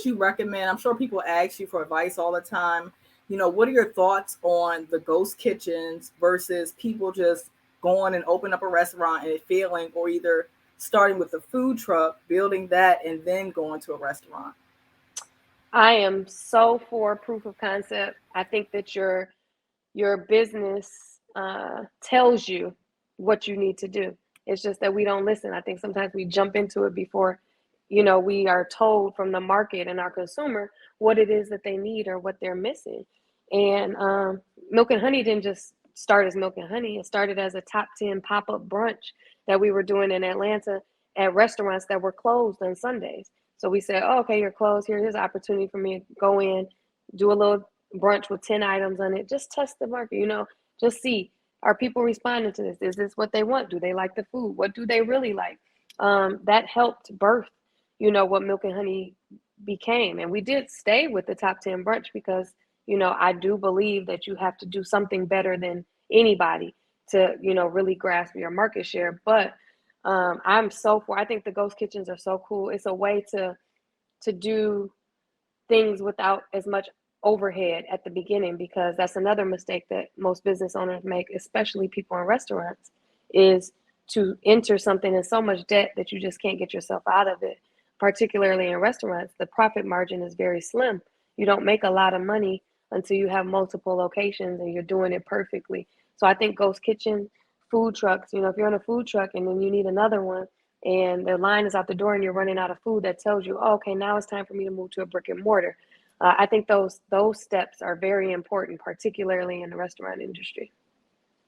would you recommend? I'm sure people ask you for advice all the time. What are your thoughts on the ghost kitchens versus people just going and open up a restaurant and it failing, or either starting with the food truck, building that, and then going to a restaurant? I am so for proof of concept. I think that your business tells you what you need to do. It's just that we don't listen. I think sometimes we jump into it before, we are told from the market and our consumer what it is that they need or what they're missing. And Milk and Honey didn't just start as Milk and Honey. It started as a top 10 pop-up brunch that we were doing in Atlanta at restaurants that were closed on Sundays. So we said, oh, okay, you're closed. Here's an opportunity for me to go in, do a little brunch with 10 items on it. Just test the market, just see, are people responding to this? Is this what they want? Do they like the food? What do they really like? That helped birth, what Milk and Honey became. And we did stay with the top 10 brunch because, I do believe that you have to do something better than anybody to, really grasp your market share. But I'm so for, I think the ghost kitchens are so cool. It's a way to do things without as much overhead at the beginning, because that's another mistake that most business owners make, especially people in restaurants, is to enter something in so much debt that you just can't get yourself out of it. Particularly in restaurants, the profit margin is very slim. You don't make a lot of money until you have multiple locations and you're doing it perfectly. So I think ghost kitchen, food trucks, if you're on a food truck and then you need another one and the line is out the door and you're running out of food, that tells you, oh, okay, now it's time for me to move to a brick and mortar. I think those steps are very important, particularly in the restaurant industry.